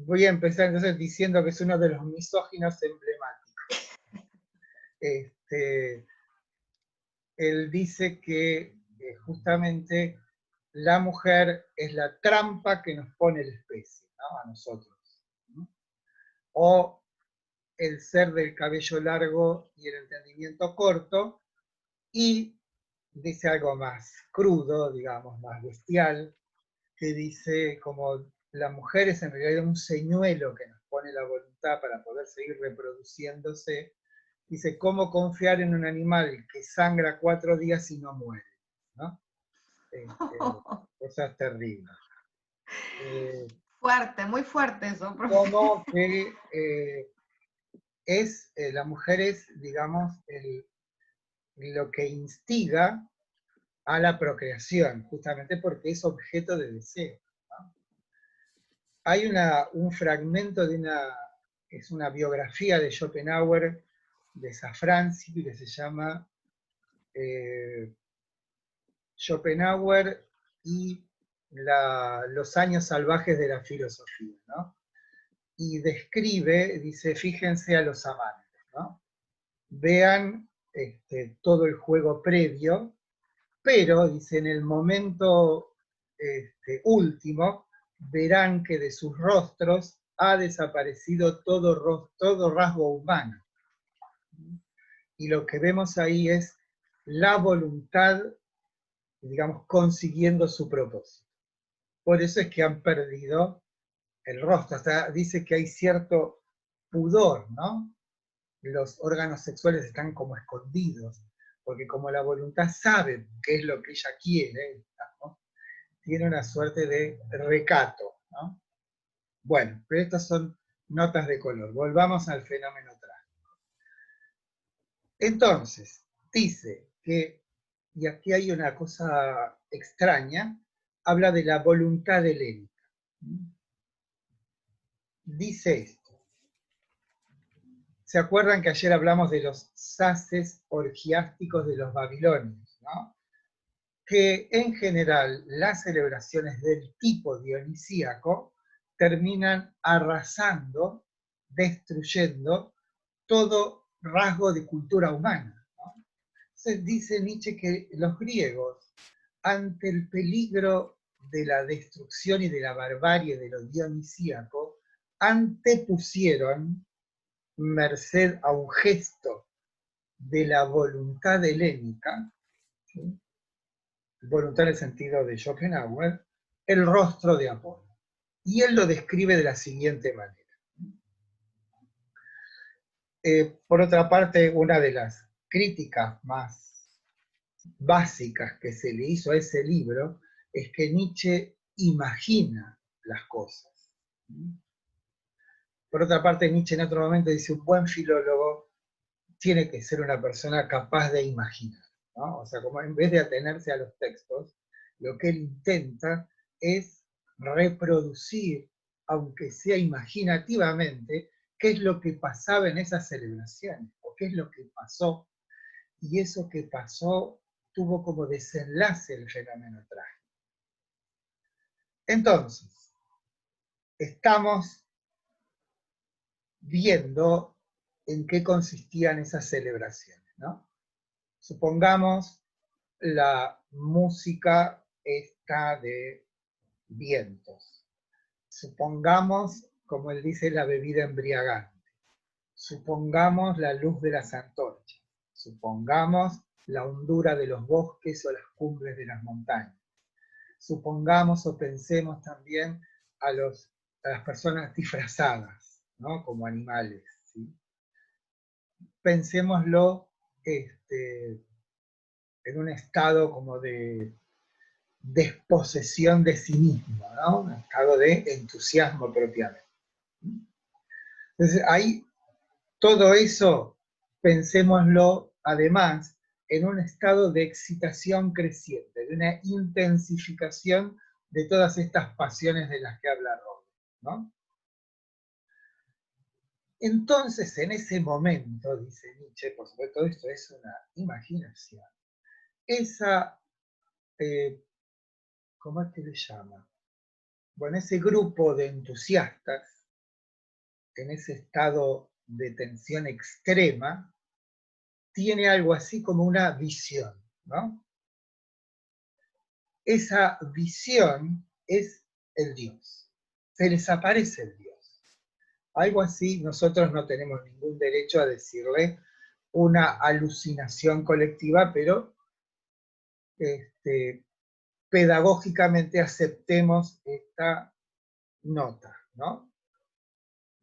voy a empezar entonces diciendo que es uno de los misóginos emblemáticos. Él dice que justamente la mujer es la trampa que nos pone la especie, ¿no? A nosotros, ¿no? O el ser del cabello largo y el entendimiento corto, y dice algo más crudo, digamos, más bestial, que dice como la mujer es en realidad un señuelo que nos pone la voluntad para poder seguir reproduciéndose. Dice, ¿cómo confiar en un animal que sangra 4 días y no muere? ¿No? Cosas terribles. Fuerte, muy fuerte eso, profe. Como que la mujer es, digamos, lo que instiga a la procreación, justamente porque es objeto de deseo, ¿no? Hay un fragmento es una biografía de Schopenhauer, de Safransky, que se llama Schopenhauer y los años salvajes de la filosofía, ¿no? Y describe, dice, fíjense a los amantes, ¿no? Vean todo el juego previo, pero, dice, en el momento último, verán que de sus rostros ha desaparecido todo rasgo humano. Y lo que vemos ahí es la voluntad, digamos, consiguiendo su propósito. Por eso es que han perdido el rostro. Hasta dice que hay cierto pudor, ¿no? Los órganos sexuales están como escondidos, porque como la voluntad sabe qué es lo que ella quiere, ¿no? Tiene una suerte de recato, ¿no? Bueno, pero estas son notas de color. Volvamos al fenómeno trágico. Entonces, dice que, y aquí hay una cosa extraña, habla de la voluntad helénica. Dice esto. ¿Se acuerdan que ayer hablamos de los saces orgiásticos de los babilonios, ¿no? Que en general las celebraciones del tipo dionisíaco terminan arrasando, destruyendo todo rasgo de cultura humana, ¿no? Entonces dice Nietzsche que los griegos, ante el peligro de la destrucción y de la barbarie de lo dionisíaco, antepusieron, merced a un gesto de la voluntad helénica, ¿sí? Voluntad en el sentido de Schopenhauer, el rostro de Apolo. Y él lo describe de la siguiente manera. Por otra parte, una de las críticas más básicas que se le hizo a ese libro es que Nietzsche imagina las cosas. Por otra parte, Nietzsche en otro momento dice, un buen filólogo tiene que ser una persona capaz de imaginar, ¿no? O sea, como en vez de atenerse a los textos, lo que él intenta es reproducir, aunque sea imaginativamente, qué es lo que pasaba en esas celebraciones, o qué es lo que pasó, y eso que pasó tuvo como desenlace el fenómeno trágico. Entonces, estamos viendo en qué consistían esas celebraciones, ¿no? Supongamos la música esta de vientos. Supongamos, como él dice, la bebida embriagante. Supongamos la luz de las antorchas. Supongamos la hondura de los bosques o las cumbres de las montañas. Supongamos o pensemos también a las personas disfrazadas, ¿no? Como animales, ¿sí? Pensémoslo en un estado como de desposesión de sí mismo, ¿no? Un estado de entusiasmo propiamente. Entonces, ahí todo eso, pensémoslo además en un estado de excitación creciente, de una intensificación de todas estas pasiones de las que habla Robert, ¿no? Entonces, en ese momento, dice Nietzsche, por supuesto, esto es una imaginación, esa, ¿cómo es que le llama? Bueno, ese grupo de entusiastas en ese estado de tensión extrema, tiene algo así como una visión, ¿no? Esa visión es el Dios. Se les aparece el Dios. Algo así, nosotros no tenemos ningún derecho a decirle una alucinación colectiva, pero pedagógicamente aceptemos esta nota, ¿no?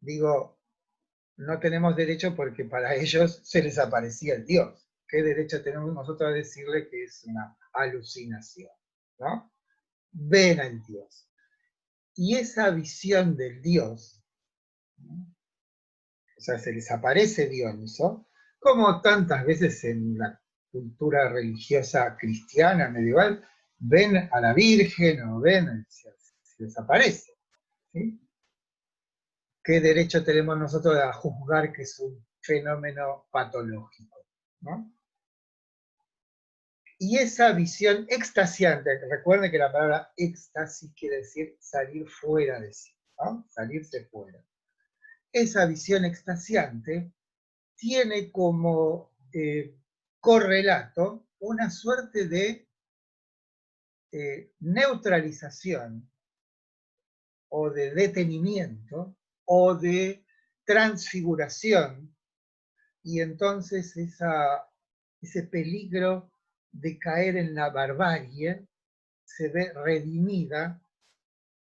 Digo, no tenemos derecho porque para ellos se les aparecía el Dios. ¿Qué derecho tenemos nosotros a decirle que es una alucinación? ¿No? Ven al Dios. Y esa visión del Dios, ¿no? O sea, se les aparece Dioniso, como tantas veces en la cultura religiosa cristiana medieval, ven a la Virgen o ven, se les aparece. ¿Sí? ¿Qué derecho tenemos nosotros a juzgar que es un fenómeno patológico? ¿No? Y esa visión extasiante, recuerden que la palabra éxtasis quiere decir salir fuera de sí, ¿no? Salirse fuera. Esa visión extasiante tiene como correlato una suerte de neutralización o de detenimiento o de transfiguración, y entonces ese peligro de caer en la barbarie se ve redimida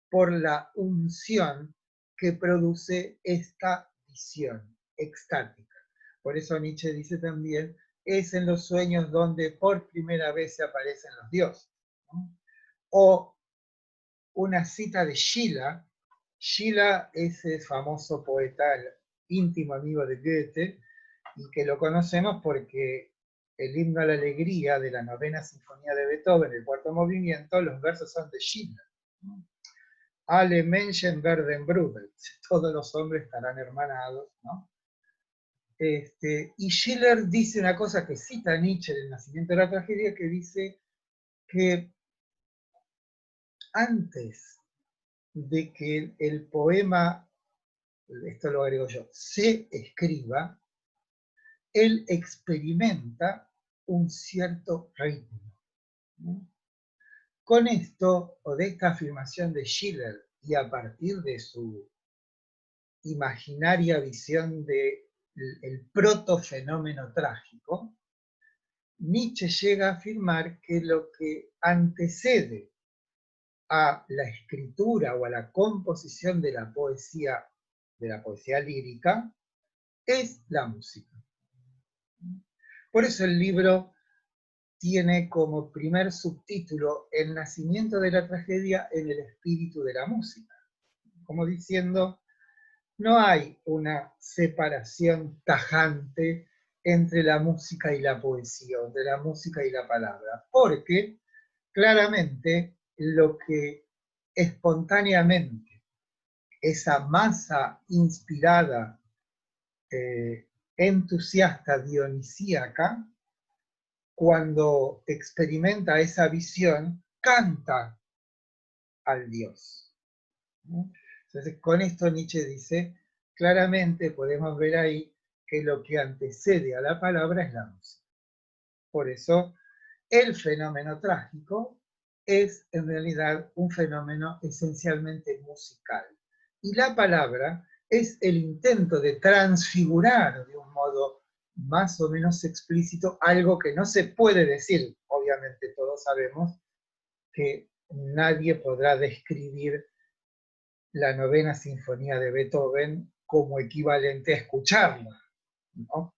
por la unción que produce esta visión extática. Por eso Nietzsche dice también, es en los sueños donde por primera vez se aparecen los dioses, ¿no? O una cita de Schiller. Schiller es ese famoso poeta, el íntimo amigo de Goethe, y que lo conocemos porque el himno a la alegría de la novena sinfonía de Beethoven, el cuarto movimiento, los versos son de Schiller. Alle Menschen werden Brüder, todos los hombres estarán hermanados, ¿no? Y Schiller dice una cosa que cita Nietzsche en El nacimiento de la tragedia, que dice que antes de que el poema, esto lo agrego yo, se escriba, él experimenta un cierto ritmo, ¿no? Con esto, o de esta afirmación de Schiller, y a partir de su imaginaria visión del protofenómeno trágico, Nietzsche llega a afirmar que lo que antecede a la escritura o a la composición de la poesía lírica, es la música. Por eso el libro tiene como primer subtítulo El nacimiento de la tragedia en el espíritu de la música, como diciendo, no hay una separación tajante entre la música y la poesía, entre la música y la palabra, porque claramente lo que espontáneamente esa masa inspirada, entusiasta, dionisíaca, cuando experimenta esa visión, canta al Dios, ¿no? Entonces, con esto Nietzsche dice, claramente podemos ver ahí que lo que antecede a la palabra es la música. Por eso, el fenómeno trágico es en realidad un fenómeno esencialmente musical. Y la palabra es el intento de transfigurar de un modo más o menos explícito algo que no se puede decir. Obviamente todos sabemos que nadie podrá describir la novena sinfonía de Beethoven como equivalente a escucharla, ¿no?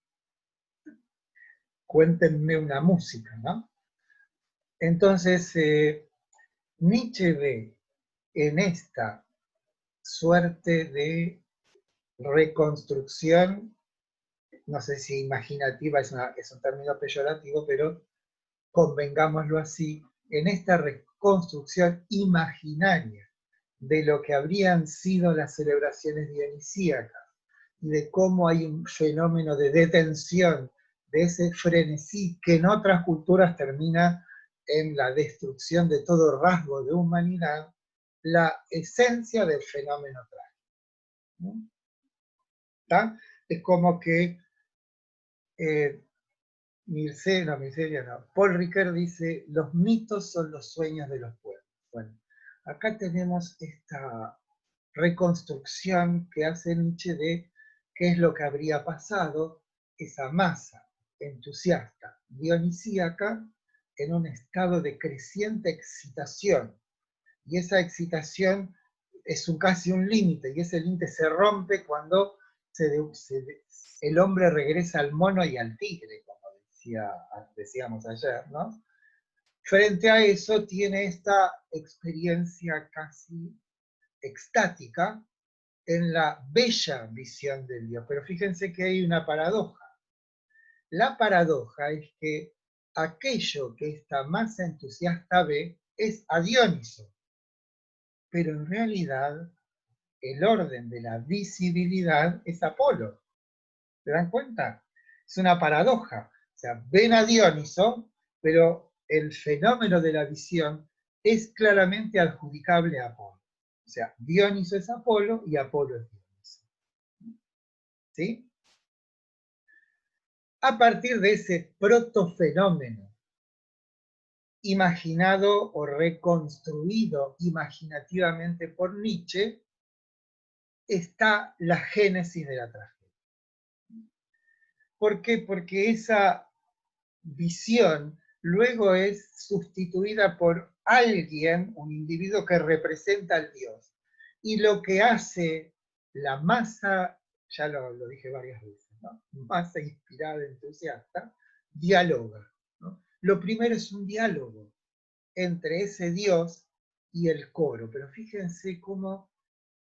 Cuéntenme una música, ¿no? Entonces, Nietzsche ve en esta suerte de reconstrucción, no sé si imaginativa es un término peyorativo, pero convengámoslo así, en esta reconstrucción imaginaria de lo que habrían sido las celebraciones dionisíacas y de cómo hay un fenómeno de detención de ese frenesí que en otras culturas termina en la destrucción de todo rasgo de humanidad, la esencia del fenómeno trágico, ¿no? ¿Tá? Es como que Paul Ricoeur dice, los mitos son los sueños de los pueblos. Bueno, acá tenemos esta reconstrucción que hace Nietzsche de qué es lo que habría pasado, esa masa entusiasta dionisíaca en un estado de creciente excitación. Y esa excitación es casi un límite, y ese límite se rompe cuando el hombre regresa al mono y al tigre, como decíamos ayer, ¿no? Frente a eso tiene esta experiencia casi extática en la bella visión del Dios. Pero fíjense que hay una paradoja. La paradoja es que aquello que esta masa entusiasta ve es a Dioniso, pero en realidad el orden de la visibilidad es Apolo. ¿Se dan cuenta? Es una paradoja. O sea, ven a Dioniso, pero el fenómeno de la visión es claramente adjudicable a Apolo. O sea, Dioniso es Apolo y Apolo es Dioniso. ¿Sí? A partir de ese protofenómeno imaginado o reconstruido imaginativamente por Nietzsche, está la génesis de la tragedia. ¿Por qué? Porque esa visión luego es sustituida por alguien, un individuo que representa al Dios. Y lo que hace la masa, ya lo dije varias veces, ¿no? Masa inspirada, entusiasta, dialoga, ¿no? Lo primero es un diálogo entre ese Dios y el coro, pero fíjense cómo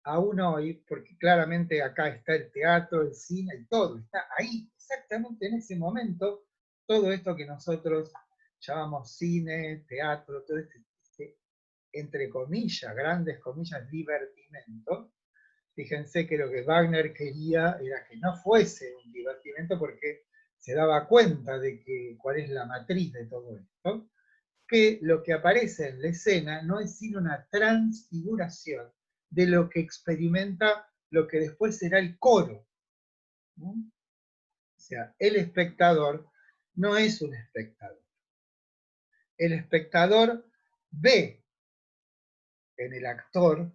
aún hoy, porque claramente acá está el teatro, el cine, y todo, está ahí, exactamente en ese momento, todo esto que nosotros llamamos cine, teatro, todo este entre comillas, grandes comillas, divertimento. Fíjense que lo que Wagner quería era que no fuese un divertimento porque se daba cuenta de cuál es la matriz de todo esto, que lo que aparece en la escena no es sino una transfiguración de lo que experimenta lo que después será el coro, ¿no? O sea, el espectador no es un espectador. El espectador ve en el actor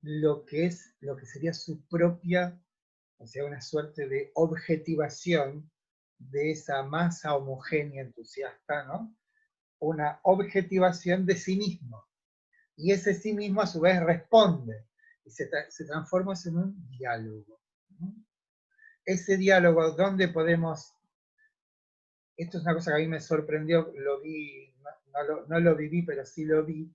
lo que sería su propia, o sea, una suerte de objetivación de esa masa homogénea entusiasta, ¿no? Una objetivación de sí mismo. Y ese sí mismo a su vez responde y se transforma en un diálogo. Ese diálogo donde podemos, esto es una cosa que a mí me sorprendió, lo vi, no lo viví, pero sí lo vi,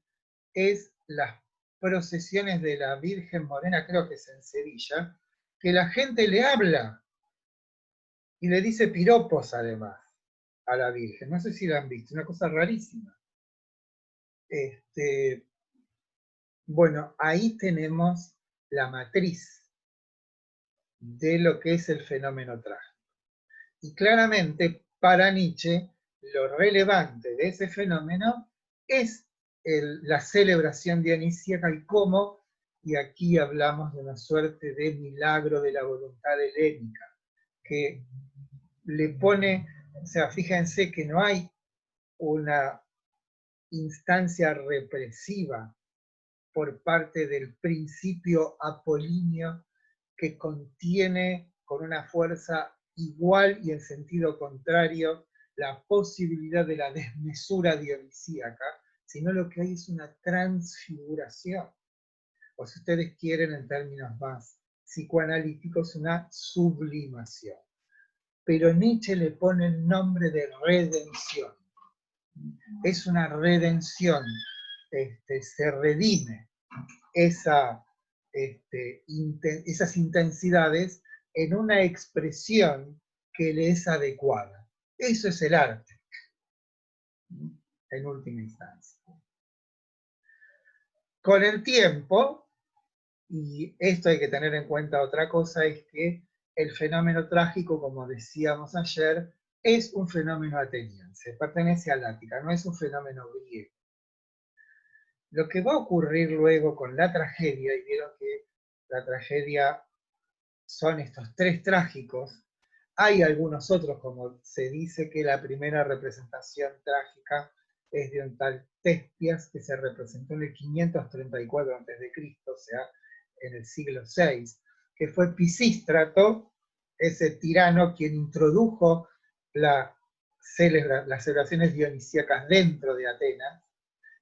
es las procesiones de la Virgen Morena, creo que es en Sevilla, que la gente le habla y le dice piropos además a la Virgen. No sé si la han visto, una cosa rarísima. Bueno, ahí tenemos la matriz de lo que es el fenómeno trágico. Y claramente, para Nietzsche, lo relevante de ese fenómeno es la celebración dionisíaca y cómo, y aquí hablamos de una suerte de milagro de la voluntad helénica, que le pone, o sea, fíjense que no hay una instancia represiva por parte del principio apolíneo que contiene con una fuerza igual y en sentido contrario la posibilidad de la desmesura dionisíaca, sino lo que hay es una transfiguración, o si ustedes quieren en términos más psicoanalíticos, una sublimación. Pero Nietzsche le pone el nombre de redención. Es una redención, se redime esas intensidades en una expresión que le es adecuada. Eso es el arte, en última instancia. Con el tiempo, y esto hay que tener en cuenta otra cosa, es que el fenómeno trágico, como decíamos ayer, es un fenómeno ateniense, pertenece al Ática, no es un fenómeno griego. Lo que va a ocurrir luego con la tragedia, y vieron que la tragedia son estos tres trágicos. Hay algunos otros, como se dice que la primera representación trágica es de un tal Tespias, que se representó en el 534 a.C., o sea, en el siglo VI, que fue Pisístrato, ese tirano quien introdujo las celebraciones dionisíacas dentro de Atenas,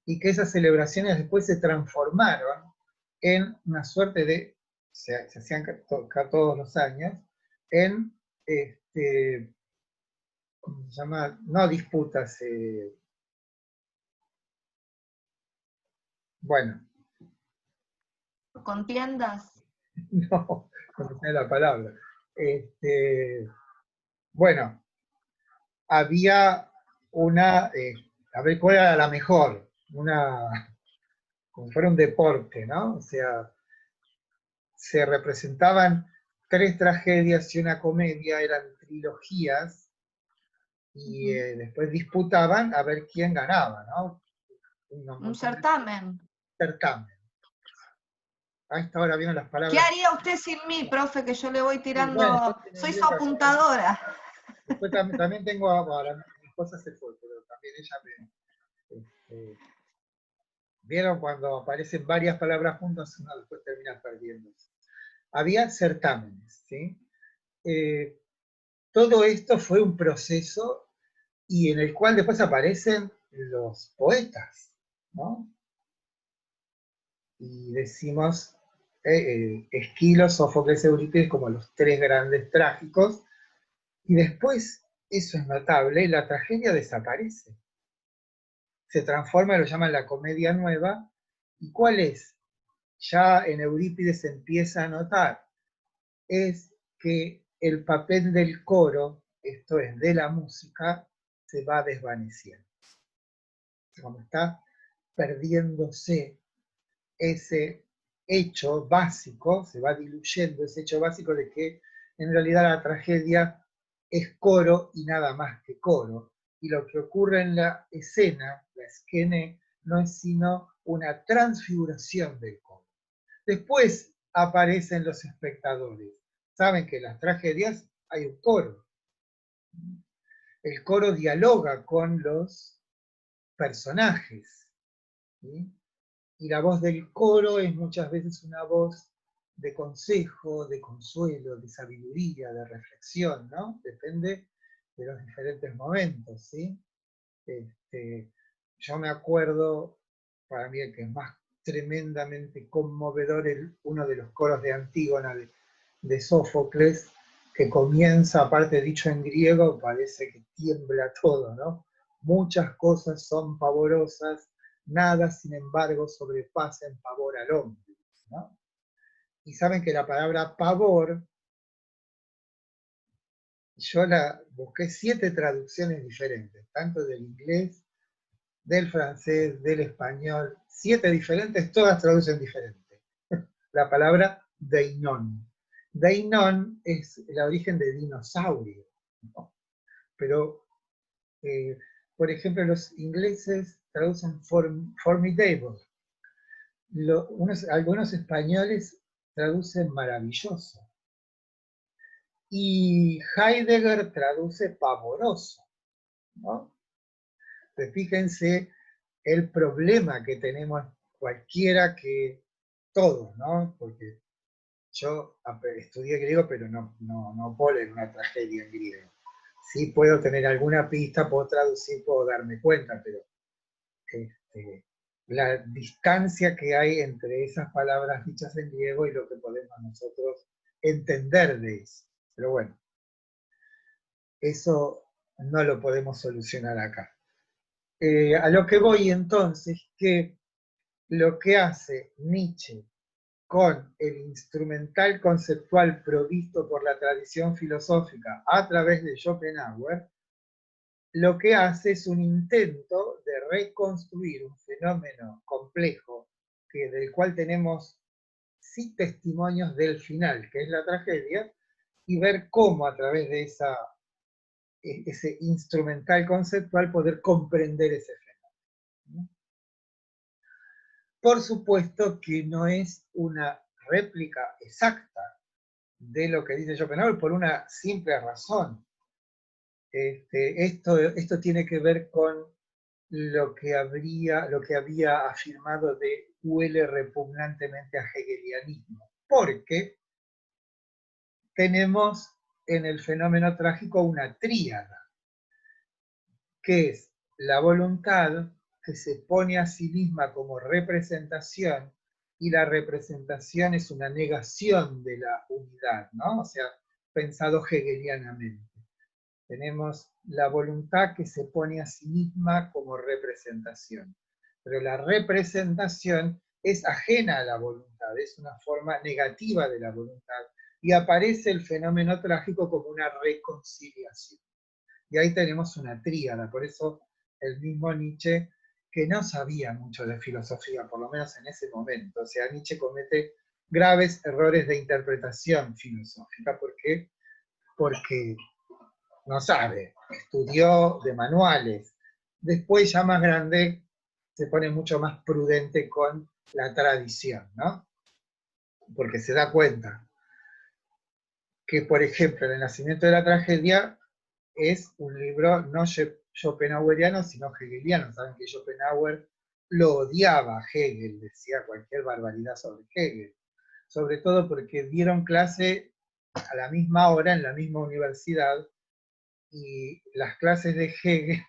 y que esas celebraciones después se transformaron en una suerte de, se hacían todos los años, en, ¿cómo se llama? No disputas, bueno. ¿Contiendas? No, no sé la palabra. Bueno, había una, a ver cuál era la mejor, como fuera un deporte, ¿no? O sea, se representaban tres tragedias y una comedia, eran trilogías, y después disputaban a ver quién ganaba, ¿no? Un certamen. Certamen. A esta hora vieron las palabras. ¿Qué haría usted sin mí, profe? Que yo le voy tirando. Bueno, soy su apuntadora. Después también tengo, ahora mi esposa se fue, pero también ella me... ¿Vieron cuando aparecen varias palabras juntas, uno después termina perdiendo? Había certámenes, ¿sí? Todo esto fue un proceso y en el cual después aparecen los poetas, ¿no? Y decimos Esquilo, Sófocles, Eurípides como los tres grandes trágicos, y después, eso es notable, la tragedia desaparece. Se transforma, lo llaman la comedia nueva, ¿y cuál es? Ya en Eurípides se empieza a notar, es que el papel del coro, esto es, de la música, se va desvaneciendo. Como está perdiéndose ese hecho básico, se va diluyendo ese hecho básico de que en realidad la tragedia es coro y nada más que coro. Y lo que ocurre en la escena, la esquene, no es sino una transfiguración del coro. Después aparecen los espectadores. Saben que en las tragedias hay un coro. El coro dialoga con los personajes, ¿sí? Y la voz del coro es muchas veces una voz de consejo, de consuelo, de sabiduría, de reflexión, ¿no? Depende de los diferentes momentos, ¿sí? Yo me acuerdo, para mí el que es más tremendamente conmovedor, uno de los coros de Antígona de Sófocles, que comienza, aparte dicho en griego, parece que tiembla todo, ¿no? Muchas cosas son pavorosas, nada, sin embargo, sobrepasa en pavor al hombre, ¿no? Y saben que la palabra pavor, yo la busqué 7 traducciones diferentes, tanto del inglés, del francés, del español, 7 diferentes, todas traducen diferente. La palabra deinon. Deinon es el origen de dinosaurio, ¿no? Pero, por ejemplo, los ingleses traducen formidable. Algunos españoles traducen maravilloso. Y Heidegger traduce pavoroso, ¿no? Entonces, fíjense el problema que tenemos cualquiera que todos, ¿no? Porque yo estudié griego, pero no puedo leer una tragedia en griego. Sí puedo tener alguna pista, puedo traducir, puedo darme cuenta, pero la distancia que hay entre esas palabras dichas en griego y lo que podemos nosotros entender de eso. Pero bueno, eso no lo podemos solucionar acá. A lo que voy entonces, que lo que hace Nietzsche con el instrumental conceptual provisto por la tradición filosófica a través de Schopenhauer, lo que hace es un intento de reconstruir un fenómeno complejo del cual tenemos sí testimonios del final, que es la tragedia, y ver cómo a través de ese instrumental conceptual poder comprender ese fenómeno. Por supuesto que no es una réplica exacta de lo que dice Schopenhauer por una simple razón. Esto tiene que ver con lo que había afirmado de huele repugnantemente a hegelianismo, porque tenemos en el fenómeno trágico una tríada, que es la voluntad que se pone a sí misma como representación, y la representación es una negación de la unidad, ¿no? O sea, pensado hegelianamente. Tenemos la voluntad que se pone a sí misma como representación. Pero la representación es ajena a la voluntad, es una forma negativa de la voluntad. Y aparece el fenómeno trágico como una reconciliación. Y ahí tenemos una tríada, por eso el mismo Nietzsche, que no sabía mucho de filosofía, por lo menos en ese momento, o sea, Nietzsche comete graves errores de interpretación filosófica. ¿Por qué? Porque no sabe, estudió de manuales. Después, ya más grande, se pone mucho más prudente con la tradición, ¿no? Porque se da cuenta que, por ejemplo, El nacimiento de la tragedia es un libro no schopenhaueriano, sino hegeliano. Saben que Schopenhauer lo odiaba a Hegel, decía cualquier barbaridad sobre Hegel. Sobre todo porque dieron clase a la misma hora en la misma universidad, y las clases de Hegel,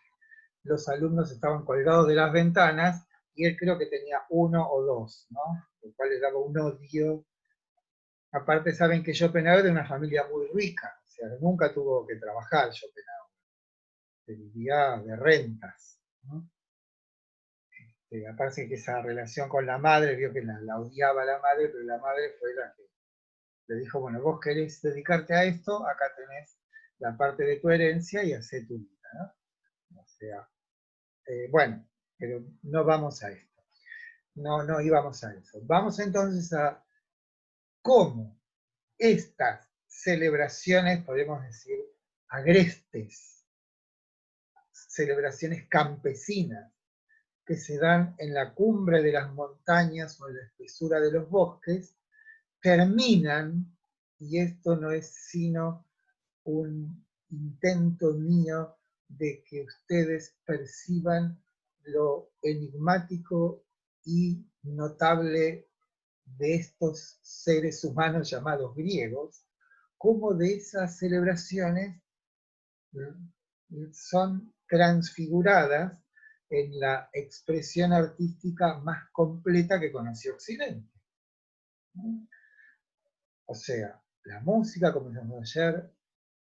los alumnos estaban colgados de las ventanas, y él creo que tenía uno o dos, ¿no? Lo cual le daba un odio. Aparte, saben que Schopenhauer era de una familia muy rica, o sea, nunca tuvo que trabajar Schopenhauer, se vivía de rentas, ¿no? Aparte que esa relación con la madre, vio que la odiaba la madre, pero la madre fue la que le dijo, bueno, vos querés dedicarte a esto, acá tenés la parte de tu herencia y hacé tu vida, ¿no? O sea, bueno, pero no vamos a esto. No íbamos a eso. Vamos entonces a cómo estas celebraciones, podemos decir, agrestes, celebraciones campesinas, que se dan en la cumbre de las montañas o en la espesura de los bosques, terminan, y esto no es sino un intento mío de que ustedes perciban lo enigmático y notable de estos seres humanos llamados griegos, cómo de esas celebraciones son transfiguradas en la expresión artística más completa que conoció Occidente. O sea, la música, como dijimos ayer,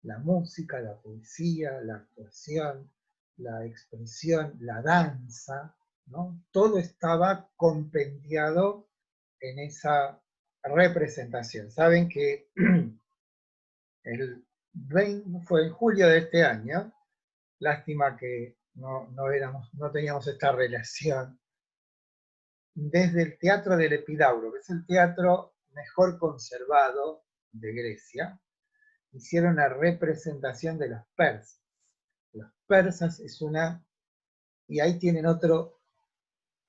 la música, la poesía, la actuación, la expresión, la danza, ¿no? Todo estaba compendiado en esa representación. Saben que fue en julio de este año, lástima que no teníamos esta relación, desde el Teatro del Epidauro, que es el teatro mejor conservado de Grecia, hicieron una representación de los persas. Los persas es y ahí tienen otro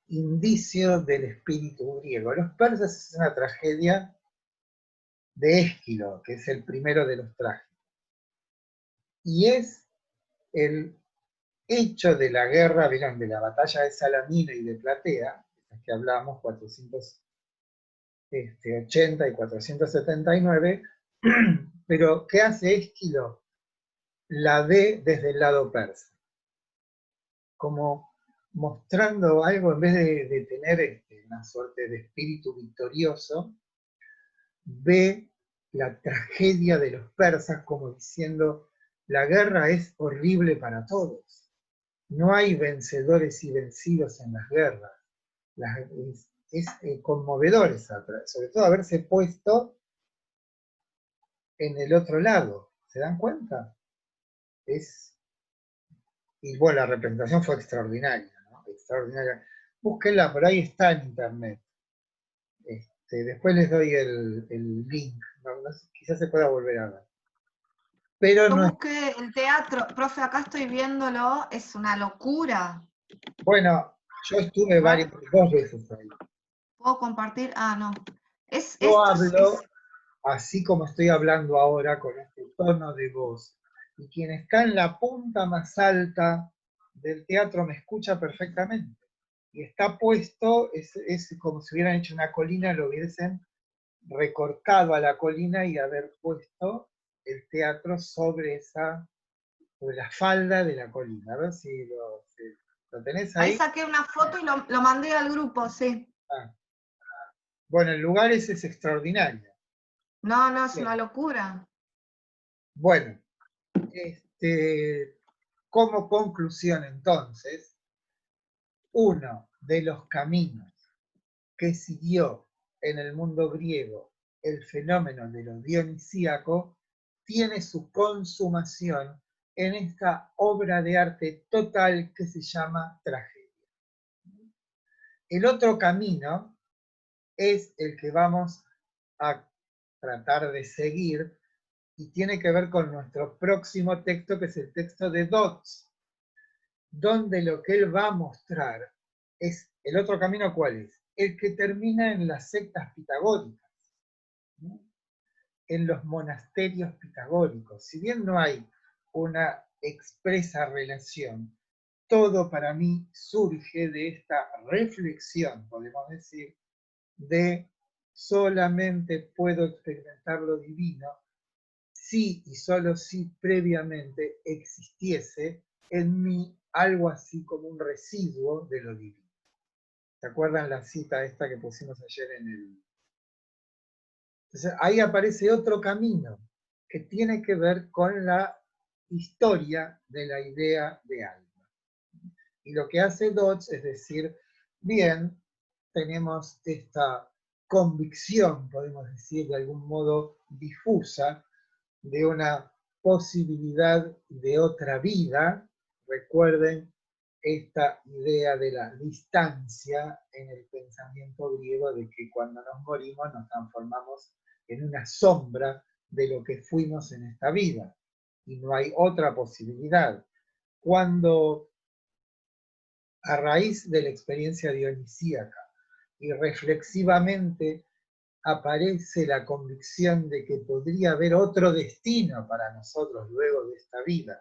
indicio del espíritu griego. Los persas es una tragedia de Ésquilo, que es el primero de los trágicos. Y es el hecho de la guerra, ¿vieron? De la batalla de Salamina y de Platea, de que hablamos, 480 y 479, pero ¿qué hace Ésquilo? La ve desde el lado persa, como mostrando algo, en vez de tener una suerte de espíritu victorioso, ve la tragedia de los persas como diciendo, la guerra es horrible para todos, no hay vencedores y vencidos en las guerras. Es conmovedor, sobre todo haberse puesto en el otro lado, ¿se dan cuenta? Y bueno, la representación fue extraordinaria, ¿no? Extraordinaria. Búsquenla, por ahí está en internet. Después les doy el link, quizás se pueda volver a ver. Pero Yo no es... busqué el teatro, profe, acá estoy viéndolo, es una locura. Bueno, yo estuve dos veces ahí. ¿Puedo compartir? Ah, no. Yo hablo así como estoy hablando ahora con este tono de voz, y quien está en la punta más alta del teatro me escucha perfectamente. Y está puesto, es como si hubieran hecho una colina, lo hubiesen recortado a la colina y haber puesto el teatro sobre la falda de la colina. A ver si lo tenés Ahí ahí. saqué una foto y lo mandé al grupo, sí. Ah, bueno, el lugar ese es extraordinario. No, no, es Bien. una locura. Bueno, como conclusión entonces, uno de los caminos que siguió en el mundo griego el fenómeno de lo dionisíaco tiene su consumación en esta obra de arte total que se llama tragedia. El otro camino es el que vamos a tratar de seguir y tiene que ver con nuestro próximo texto, que es el texto de Dodds, donde lo que él va a mostrar es el otro camino. ¿Cuál es? El que termina en las sectas pitagóricas, ¿no? En los monasterios pitagóricos. Si bien no hay una expresa relación, todo para mí surge de esta reflexión, podemos decir, de solamente puedo experimentar lo divino si y solo si previamente existiese en mí algo así como un residuo de lo divino. ¿Se acuerdan la cita esta que pusimos ayer en el... Entonces ahí aparece otro camino que tiene que ver con la historia de la idea de alma. Y lo que hace Dodds es decir, bien, tenemos esta convicción, podemos decir de algún modo difusa, de una posibilidad de otra vida. Recuerden esta idea de la distancia en el pensamiento griego, de que cuando nos morimos nos transformamos en una sombra de lo que fuimos en esta vida, y no hay otra posibilidad. Cuando a raíz de la experiencia dionisíaca y reflexivamente aparece la convicción de que podría haber otro destino para nosotros luego de esta vida,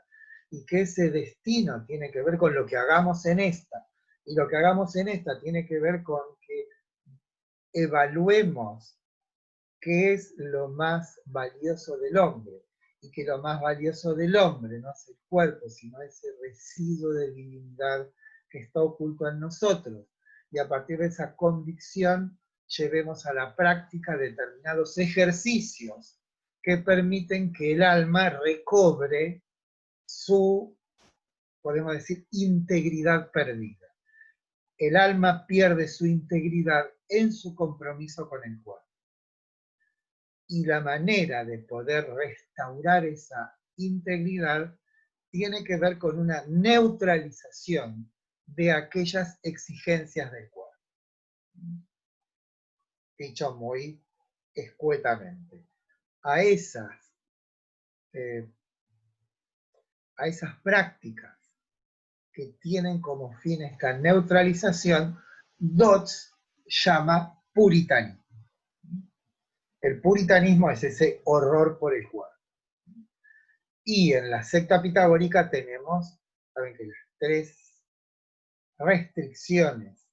y que ese destino tiene que ver con lo que hagamos en esta, y lo que hagamos en esta tiene que ver con que evaluemos qué es lo más valioso del hombre, y que lo más valioso del hombre no es el cuerpo, sino ese residuo de divinidad que está oculto en nosotros. Y a partir de esa convicción llevemos a la práctica determinados ejercicios que permiten que el alma recobre su, podemos decir, integridad perdida. El alma pierde su integridad en su compromiso con el cuerpo. Y la manera de poder restaurar esa integridad tiene que ver con una neutralización de aquellas exigencias del cuerpo. Dicho muy escuetamente. A esas prácticas que tienen como fin esta neutralización, Dodds llama puritanismo. El puritanismo es ese horror por el cuerpo. Y en la secta pitagórica tenemos, saben que las tres restricciones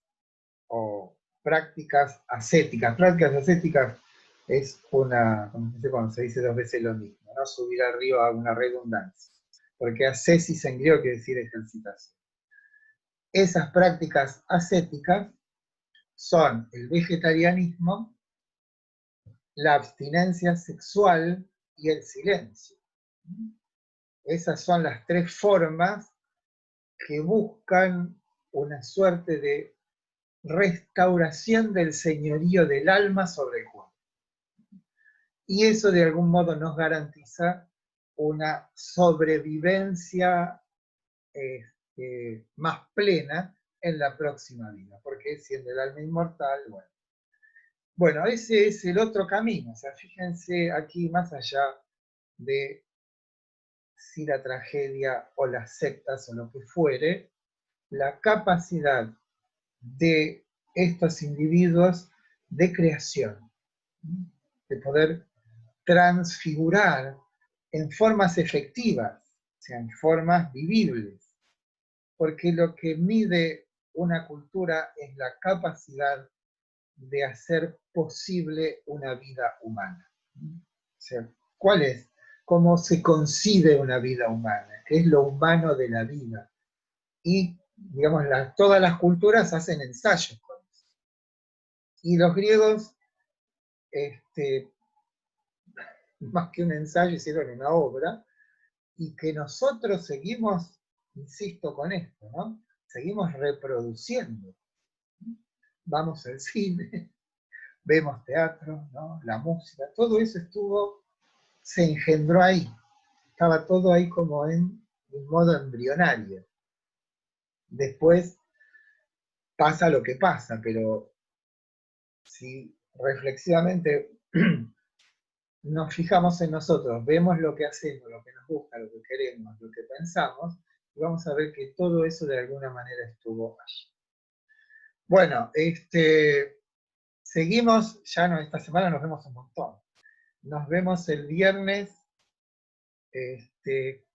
o prácticas ascéticas. Prácticas ascéticas es una, como se dice cuando se dice dos veces lo mismo, ¿no? Subir al río a una redundancia. Porque ascesis en griego quiere decir ejercitación. Esas prácticas ascéticas son el vegetarianismo, la abstinencia sexual y el silencio. Esas son las tres formas que buscan una suerte de restauración del señorío del alma sobre el cuerpo. Y eso de algún modo nos garantiza una sobrevivencia más plena en la próxima vida, porque siendo el alma inmortal, bueno. Bueno, ese es el otro camino. O sea, fíjense aquí, más allá de si la tragedia o las sectas o lo que fuere, la capacidad de estos individuos de creación, de poder transfigurar en formas efectivas, o sea, en formas vivibles, porque lo que mide una cultura es la capacidad de hacer posible una vida humana. O sea, ¿cuál es? ¿Cómo se concibe una vida humana? ¿Qué es lo humano de la vida? Y, digamos, todas las culturas hacen ensayos con eso. Y los griegos, más que un ensayo, hicieron una obra, y que nosotros seguimos, insisto con esto, ¿no? Seguimos reproduciendo. Vamos al cine, vemos teatro, ¿no? La música, todo eso se engendró ahí. Estaba todo ahí como en un modo embrionario. Después pasa lo que pasa, pero si reflexivamente nos fijamos en nosotros, vemos lo que hacemos, lo que nos gusta, lo que queremos, lo que pensamos, y vamos a ver que todo eso de alguna manera estuvo allí. Bueno, seguimos, ya no, esta semana nos vemos un montón. Nos vemos el viernes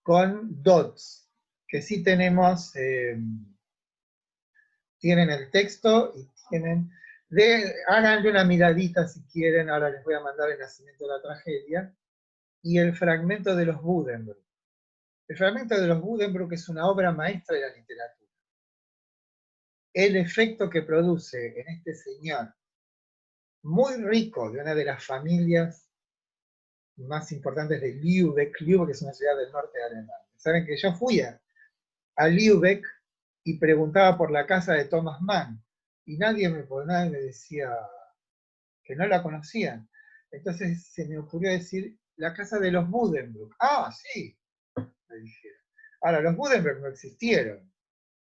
con DOTS, que sí tenemos, tienen el texto y tienen, háganle una miradita si quieren, ahora les voy a mandar el nacimiento de la tragedia, y el fragmento de los Buddenbrook. El fragmento de los Buddenbrook es una obra maestra de la literatura. El efecto que produce en este señor, muy rico, de una de las familias más importantes de Lübeck, Lübeck es una ciudad del norte de Alemania. Saben que yo fui a Lübeck y preguntaba por la casa de Thomas Mann, y nadie me decía que no la conocían. Entonces se me ocurrió decir, la casa de los Buddenbrook. Ah, sí, me dijeron. Ahora, los Buddenbrook no existieron,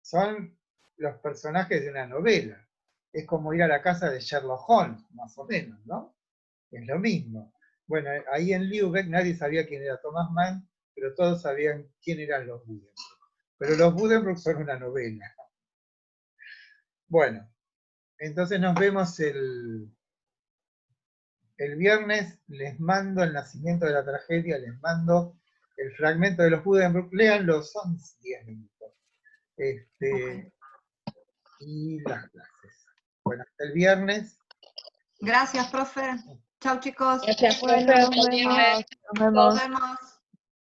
son los personajes de una novela. Es como ir a la casa de Sherlock Holmes, más o menos, ¿no? Es lo mismo. Bueno, ahí en Lübeck nadie sabía quién era Thomas Mann, pero todos sabían quién eran los Buddenbrook. Pero los Buddenbrook son una novela. Bueno, entonces nos vemos el viernes. Les mando el nacimiento de la tragedia, les mando el fragmento de los Buddenbrook. Léanlo, son 10 minutos. Y las clases. Bueno, hasta el viernes. Gracias, profe. Chau, chicos. Gracias, profe. Bueno, Hasta el viernes. Nos vemos. nos vemos.